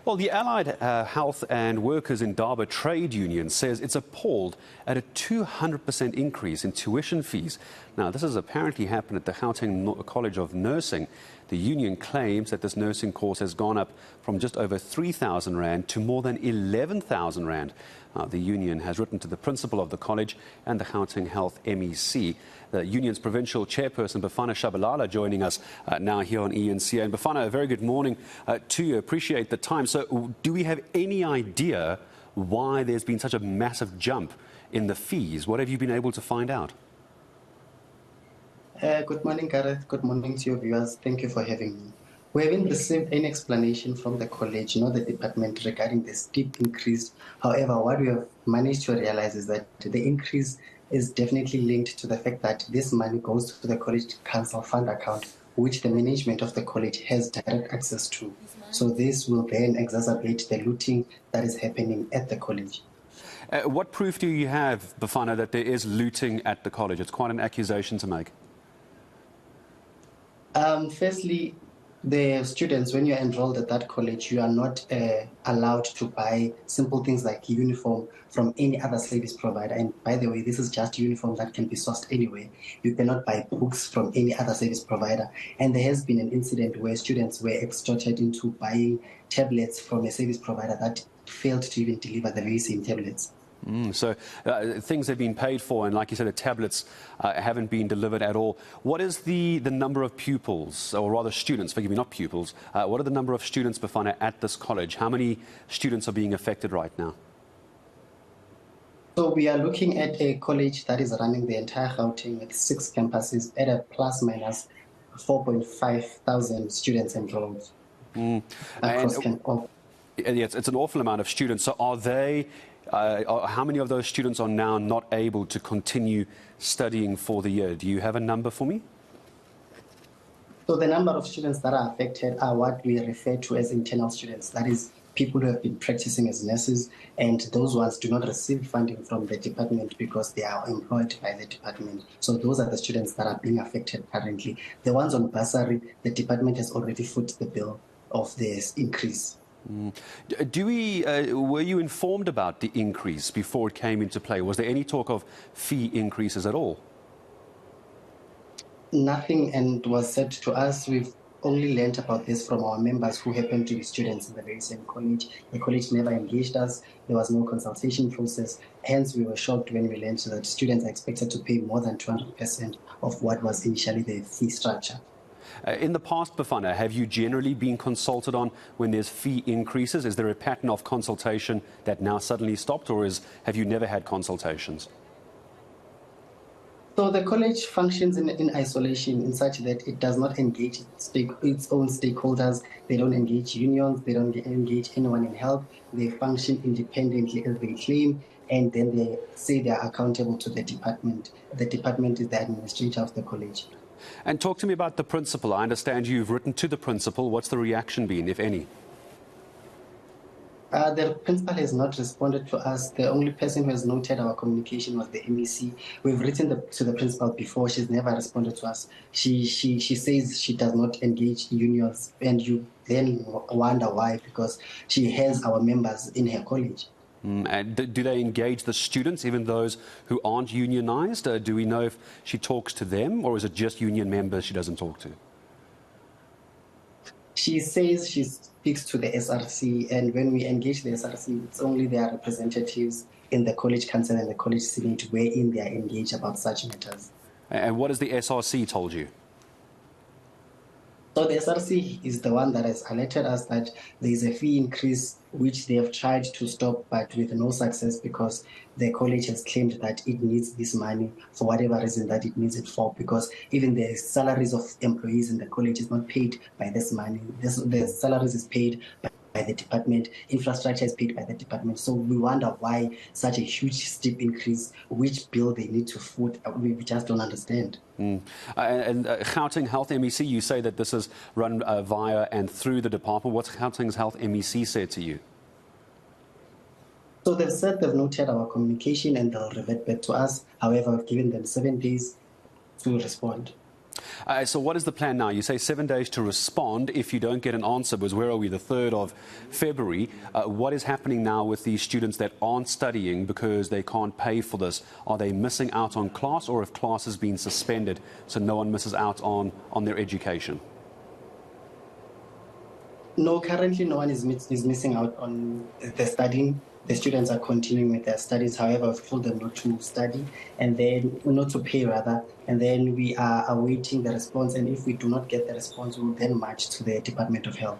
Well, the Allied Health and Workers Indaba trade union says it's appalled at a 200% increase in tuition fees. Now, this has apparently happened at the Gauteng College of Nursing. The union claims that this nursing course has gone up from just over 3,000 rand to more than 11,000 rand. The union has written to the principal of the college and the Gauteng Health MEC. The union's provincial chairperson, Bafana Tshabalala, joining us now here on eNCA. And Bafana, a very good morning to you. Appreciate the time. So do we have any idea why there's been such a massive jump in the fees? What have you been able to find out? Good morning, Gareth. Good morning to your viewers. Thank you for having me. We haven't received any explanation from the college nor the department regarding the steep increase. However, what we have managed to realize is that the increase is definitely linked to the fact that this money goes to the college council fund account, which the management of the college has direct access to. So this will then exacerbate the looting that is happening at the college. What proof do you have, Bafana, that there is looting at the college? It's quite an accusation to make. Firstly, the students, when you're enrolled at that college, you are not allowed to buy simple things like uniform from any other service provider. And by the way, this is just uniform that can be sourced anywhere. You cannot buy books from any other service provider. And there has been an incident where students were extorted into buying tablets from a service provider that failed to even deliver the very same tablets. So things have been paid for, and like you said, the tablets haven't been delivered at all. What is the number of pupils, or rather students, forgive me, not pupils, what are the number of students, Bafana, at this college? How many students are being affected right now? So we are looking at a college that is running the entire Gauteng with 6 campuses at a plus minus 4,500 students enrolled across campus. Yes, it's an awful amount of students. So are they... how many of those students are now not able to continue studying for the year? Do you have a number for me? So the number of students that are affected are what we refer to as internal students. That is, people who have been practicing as nurses, and those ones do not receive funding from the department because they are employed by the department. So those are the students that are being affected currently. The ones on bursary, the department has already footed the bill of this increase. Were you informed about the increase before it came into play? Was there any talk of fee increases at all? Nothing, and was said to us. We've only learnt about this from our members who happen to be students in the very same college. The college never engaged us. There was no consultation process. Hence, we were shocked when we learned that students are expected to pay more than 200% of what was initially the fee structure. In the past, Bafana, have you generally been consulted on when there's fee increases? Is there a pattern of consultation that now suddenly stopped, or have you never had consultations? So the college functions in isolation in such that it does not engage its own stakeholders. They don't engage unions. They don't engage anyone in health. They function independently as they claim, and then they say they are accountable to the department. The department is the administrator of the college. And talk to me about the principal. I understand you've written to the principal. What's the reaction been, if any? The principal has not responded to us. The only person who has noted our communication was the MEC. We've written to the principal before. She's never responded to us. She says she does not engage unions, and you then wonder why, because she has our members in her college. And do they engage the students, even those who aren't unionized? Do we know if she talks to them, or is it just union members she doesn't talk to? She says she speaks to the SRC, and when we engage the SRC, it's only their representatives in the college council and the college senate wherein they are engaged about such matters. And what has the SRC told you? So the SRC is the one that has alerted us that there is a fee increase which they have tried to stop, but with no success, because the college has claimed that it needs this money for whatever reason that it needs it for, because even the salaries of employees in the college is not paid by this money. The salaries is paid by the department, infrastructure is paid by the department. So we wonder why such a huge steep increase, which bill they need to foot, we just don't understand. And Gauteng Health MEC, you say that this is run via and through the department. What's Gauteng's Health MEC said to you? So they've said they've noted our communication and they'll revert back to us. However, I've given them 7 days to respond. So what is the plan now? You say 7 days to respond if you don't get an answer, because where are we, the 3rd of February? What is happening now with these students that aren't studying because they can't pay for this? Are they missing out on class, or have classes been suspended so no one misses out on their education? No, currently no one is missing out on the studying. The students are continuing with their studies. However, I've told them not to study and then not to pay rather. And then we are awaiting the response. And if we do not get the response, we will then march to the Department of Health.